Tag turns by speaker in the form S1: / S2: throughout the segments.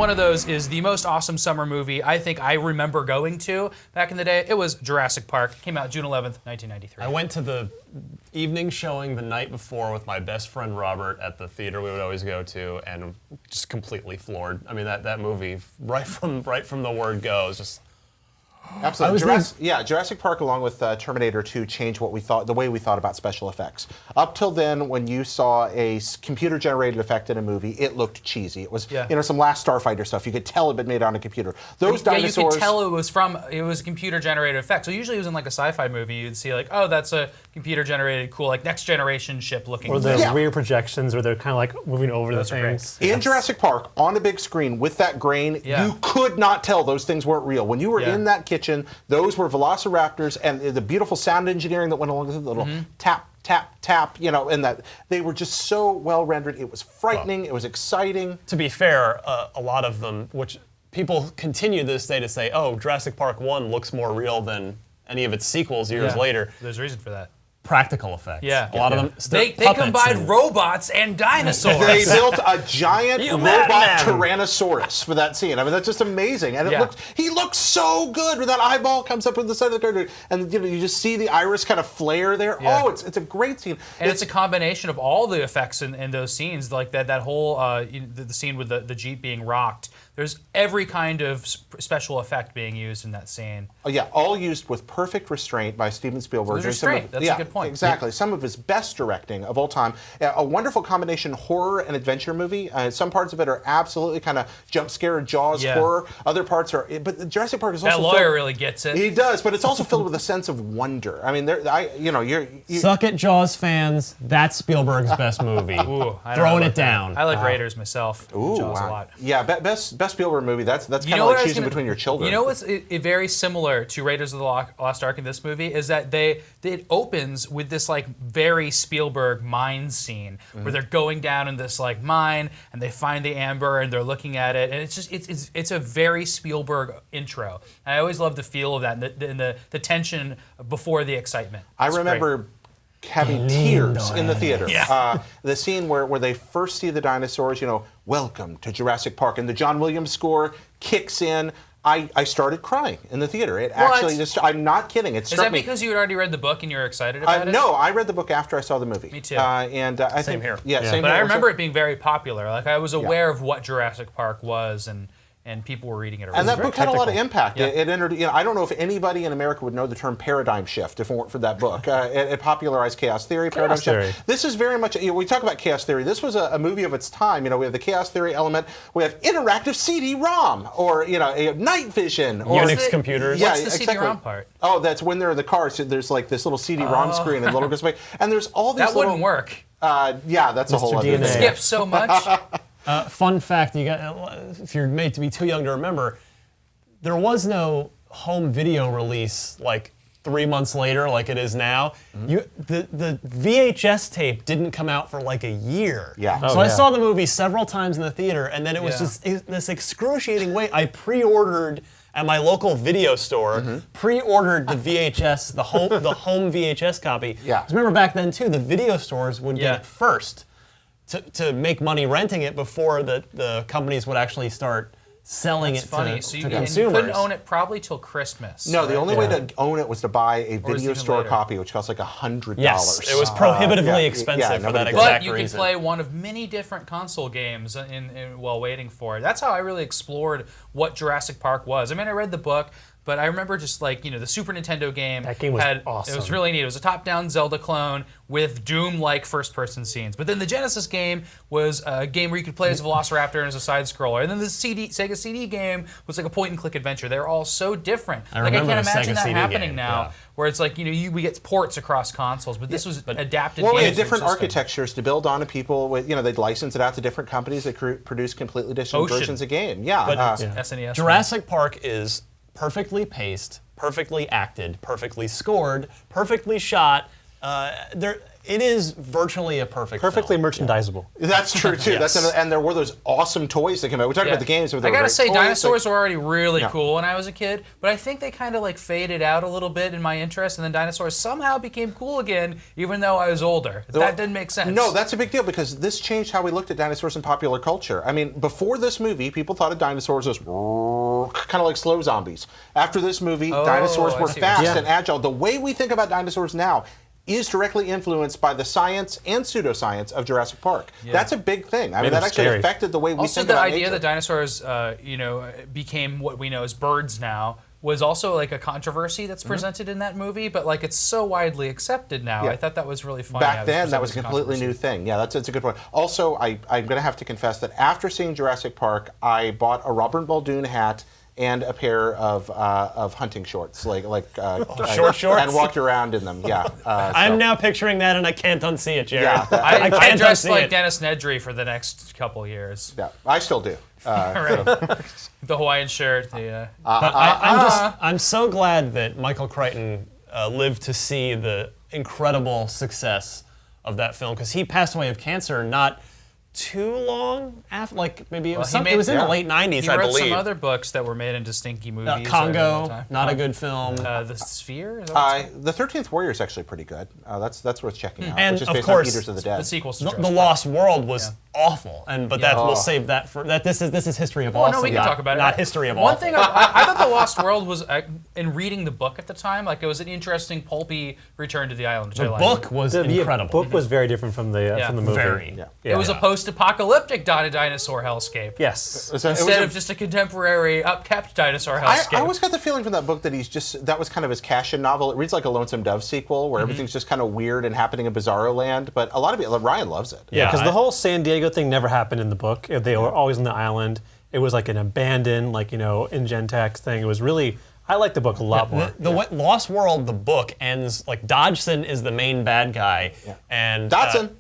S1: one of those is the most awesome summer movie I think I remember going to back in the day. It was Jurassic Park. Came out June 11th, 1993.
S2: I went to the evening showing the night before with my best friend Robert at the theater we would always go to, and just completely floored. I mean, that movie, right from the word go, is just...
S3: Absolutely. Jurassic Park, along with Terminator 2, changed the way we thought about special effects. Up till then, when you saw a computer-generated effect in a movie, it looked cheesy. It was, some Last Starfighter stuff. You could tell it had been made on a computer. Those dinosaurs.
S1: You could tell it was a computer-generated effect. So usually it was in like a sci-fi movie. You'd see like, oh, that's a computer-generated, cool, like next generation ship looking.
S4: Or the rear projections where they're kind of like moving over the things.
S3: In Jurassic Park, on a big screen with that grain, you could not tell those things weren't real. When you were in that kitchen, those were velociraptors, and the beautiful sound engineering that went along with it, the little tap, tap, tap, and that they were just so well rendered. It was frightening. It was exciting.
S2: To be fair, a lot of them, which people continue this day to say, oh, Jurassic Park 1 looks more real than any of its sequels years later.
S1: There's a reason for that.
S2: Practical effects.
S1: Yeah.
S2: A lot of them.
S1: They combined robots and dinosaurs.
S3: They built a giant robot Tyrannosaurus for that scene. I mean, that's just amazing. And he looks so good when that eyeball comes up in the side of the character, and you just see the iris kind of flare there. Yeah. Oh, it's a great scene.
S1: And it's a combination of all the effects in those scenes, like that whole the scene with the Jeep being rocked. There's every kind of special effect being used in that scene.
S3: Oh, yeah, all used with perfect restraint by Steven Spielberg.
S1: Restraint, that's a good point.
S3: Exactly. Some of his best directing of all time. A wonderful combination horror and adventure movie. Some parts of it are absolutely kind of jump scare, Jaws horror. Other parts are, but Jurassic Park is also
S1: that lawyer really gets it.
S3: He does, but it's also filled with a sense of wonder. I mean, you
S2: suck it, Jaws fans. That's Spielberg's best movie.
S1: Ooh,
S2: throwing it down.
S1: I like Raiders myself.
S3: Ooh,
S1: Jaws a lot.
S3: Yeah, best Spielberg movie. That's kind of like choosing between your children.
S1: You know what's very similar to Raiders of the Lost Ark in this movie is that it opens with this like very Spielberg mine scene where they're going down in this like mine and they find the amber and they're looking at it, and it's a very Spielberg intro. And I always love the feel of that and the tension before the excitement.
S3: I remember having tears in the theater.
S1: Yeah.
S3: The scene where they first see the dinosaurs, welcome to Jurassic Park, and the John Williams score kicks in. I started crying in the theater. It actually I'm not kidding. It struck me.
S1: Is that because you had already read the book and you were excited about it?
S3: No, I read the book after I saw the movie.
S1: Me too.
S3: I
S2: same here.
S3: Yeah, same
S1: but
S3: here.
S1: I remember it being very popular. Like I was aware of what Jurassic Park was, and people were reading it around.
S3: And that book had a lot of impact. Yeah. It entered. I don't know if anybody in America would know the term paradigm shift if it weren't for that book. It popularized chaos theory, paradigm shift. This is very much. We talk about chaos theory. This was a movie of its time. We have the chaos theory element. We have interactive CD-ROM, or night vision, or
S2: Unix computers.
S3: Yeah,
S1: what's the CD-ROM part?
S3: Oh, that's when they're in the car. So there's like this little CD-ROM screen and little display, and there's all these.
S1: That wouldn't work.
S3: Yeah, that's a whole other thing.
S1: It skips so much.
S2: Fun fact, if you're made to be too young to remember, there was no home video release like 3 months later like it is now. The VHS tape didn't come out for like a year.
S3: Yeah.
S2: So I saw the movie several times in the theater, and then it was just this excruciating way. I pre-ordered at my local video store, pre-ordered the VHS, the home VHS copy.
S3: Yeah.
S2: 'Cause remember back then too, the video stores would get it first. To make money renting it before the companies would actually start selling it to consumers.
S1: You couldn't own it probably till Christmas.
S3: No, the only way to own it was to buy a video store copy, which cost like $100.
S2: Yes, it was prohibitively expensive for that exact reason.
S1: But you could play one of many different console games while waiting for it. That's how I really explored what Jurassic Park was. I mean, I read the book, but I remember just like, the Super Nintendo game.
S4: That game was awesome.
S1: It was really neat. It was a top-down Zelda clone with Doom-like first-person scenes. But then the Genesis game was a game where you could play as a Velociraptor and as a side-scroller. And then the Sega CD game was like a point-and-click adventure. They're all so different. I can't imagine that happening now, where it's like, we get ports across consoles, but this was adapted.
S3: Well, we had different architectures to build on, and people, they'd license it out to different companies that produce completely different versions of game. Yeah.
S2: But
S1: SNES.
S2: Jurassic Park is perfectly paced, perfectly acted, perfectly scored, perfectly shot. it is virtually a perfect
S4: Perfectly
S2: film.
S4: merchandisable.
S3: That's true too.
S2: Yes.
S3: And there were those awesome toys that came out. We talked about the games. But
S1: I gotta say, dinosaurs
S3: were
S1: were already really cool when I was a kid, but I think they kind of like faded out a little bit in my interest, and then dinosaurs somehow became cool again, even though I was older. That didn't make sense.
S3: No, that's a big deal because this changed how we looked at dinosaurs in popular culture. I mean, before this movie, people thought of dinosaurs as kind of like slow zombies. After this movie, dinosaurs were fast and agile. The way we think about dinosaurs now is directly influenced by the science and pseudoscience of Jurassic Park. Yeah. That's a big thing. I mean, that actually affected the way we think about nature.
S1: Also, the idea that dinosaurs, became what we know as birds now was also like a controversy that's presented in that movie, but like it's so widely accepted now. I thought that was really funny.
S3: Back then, that was a completely new thing. Yeah, that's a good point. Also, I'm going to have to confess that after seeing Jurassic Park, I bought a Robert Muldoon hat and a pair of hunting shorts, like
S2: short shorts,
S3: and walked around in them. Yeah,
S2: I'm now picturing that, and I can't unsee it, Jared.
S3: Yeah,
S1: I dressed like Dennis Nedry for the next couple years.
S3: Yeah, I still do.
S1: Right. The Hawaiian shirt. But
S2: I'm so glad that Michael Crichton lived to see the incredible success of that film, because he passed away of cancer not too long after, like maybe it was in the late 90s, I believe.
S1: He wrote some other books that were made into stinky movies.
S2: Congo, not a good film.
S1: The Sphere? Is
S3: that the 13th Warrior is actually pretty good. That's worth checking out.
S2: And
S3: which is
S2: of
S3: based
S2: course,
S3: on Eaters of the Dead.
S1: The sequels to
S2: The Lost World was awful, but we'll save that for that. This is history of awesome.
S1: No, we can talk about it.
S2: Not history of awful.
S1: One thing I thought The Lost World was, in reading the book at the time, like it was an interesting pulpy return to the island. Which
S2: the book was incredible.
S4: The book was very different from the movie.
S2: Very.
S1: It was a post-apocalyptic dinosaur hellscape.
S4: Yes.
S1: Instead of just a contemporary, upkept dinosaur hellscape.
S3: I always got the feeling from that book that that was kind of his cash-in novel. It reads like a Lonesome Dove sequel, where everything's just kind of weird and happening in Bizarro Land. But a lot of people, Ryan loves it.
S4: Yeah, because the whole San Diego thing never happened in the book. They were always on the island. It was like an abandoned, Ingentex thing. It was really. I like the book a lot more.
S2: The Lost World, the book ends like Dodgson is the main bad guy, and
S3: Dodgson.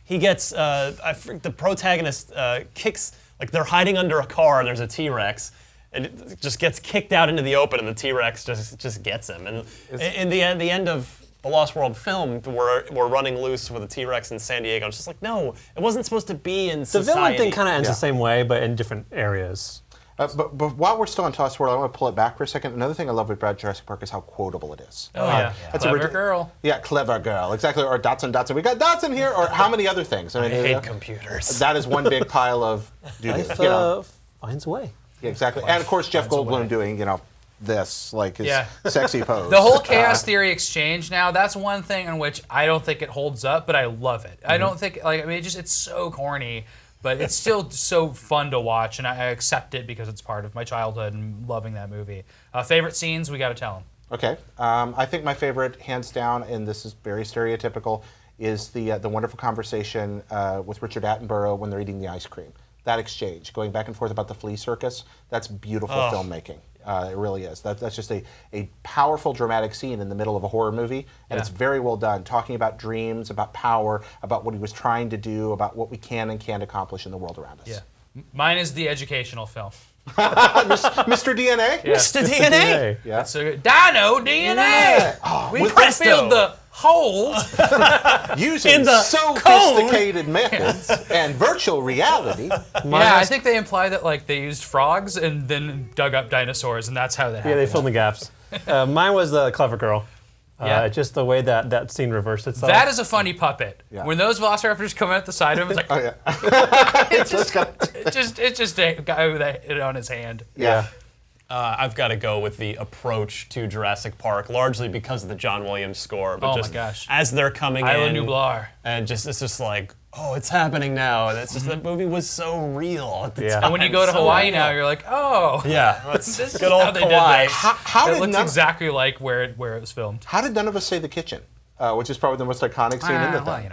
S2: He gets the protagonist kicks, like they're hiding under a car and there's a T-Rex, and it just gets kicked out into the open and the T-Rex just gets him. And in the end of the Lost World film, we're running loose with a T-Rex in San Diego. It's just like, no, it wasn't supposed to be in society.
S4: The villain thing kind of ends the same way, but in different areas.
S3: But while we're still on Lost World, I want to pull it back for a second. Another thing I love about Jurassic Park is how quotable it is.
S1: Clever girl.
S3: Yeah, clever girl. Exactly. Or Dotson. We got Dotson here. Or how many other things? I
S2: hate computers.
S3: That is one big pile of doo-doo.
S4: Life finds a way.
S3: Yeah, exactly. And of course, Jeff Goldblum doing, this, like his sexy pose.
S1: The whole chaos theory exchange now, that's one thing in which I don't think it holds up, but I love it. I don't think, it's so corny. But it's still so fun to watch, and I accept it because it's part of my childhood and loving that movie. Favorite scenes, we got to tell them.
S3: Okay. I think my favorite, hands down, and this is very stereotypical, is the wonderful conversation with Richard Attenborough when they're eating the ice cream. That exchange, going back and forth about the flea circus, that's beautiful filmmaking. It really is. That's just a powerful, dramatic scene in the middle of a horror movie, and it's very well done, talking about dreams, about power, about what he was trying to do, about what we can and can't accomplish in the world around us.
S1: Yeah. Mine is the educational film.
S3: Mr. DNA?
S1: Yeah.
S2: Mr. DNA?
S3: Yeah.
S1: It's a Dino DNA!
S3: Oh,
S1: we filled the holes
S3: using sophisticated methods and virtual reality.
S1: I think they imply that they used frogs and then dug up dinosaurs, and that's how that happened.
S4: Yeah, they filled the gaps. Mine was the clever girl. Just the way that scene reversed itself.
S1: That is a funny puppet. Yeah. When those velociraptors come out the side of him, it's like, it's just a guy with it on his hand.
S3: Yeah.
S2: I've got to go with the approach to Jurassic Park, largely because of the John Williams score. But
S1: my gosh.
S2: As they're coming
S1: Isla Nublar.
S2: And it's just like, oh, it's happening now. And it's just that movie was so real at the time.
S1: And when you go to Hawaii now, you're like, oh.
S2: Yeah.
S1: This is
S2: good old
S1: how they
S2: Hawaii.
S1: did this.
S3: How
S1: it looks exactly like where it was filmed.
S3: How did none of us say the kitchen? Which is probably the most iconic scene in the thing.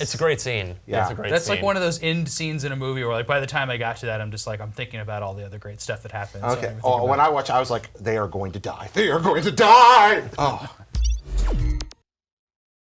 S2: It's a great scene.
S3: Yeah.
S2: It's a great
S1: That's
S2: scene.
S1: like one of those end scenes in a movie where by the time I got to that, I'm just I'm thinking about all the other great stuff that happens.
S3: Okay. When I watched, I was like, they are going to die. They are going to die! Oh.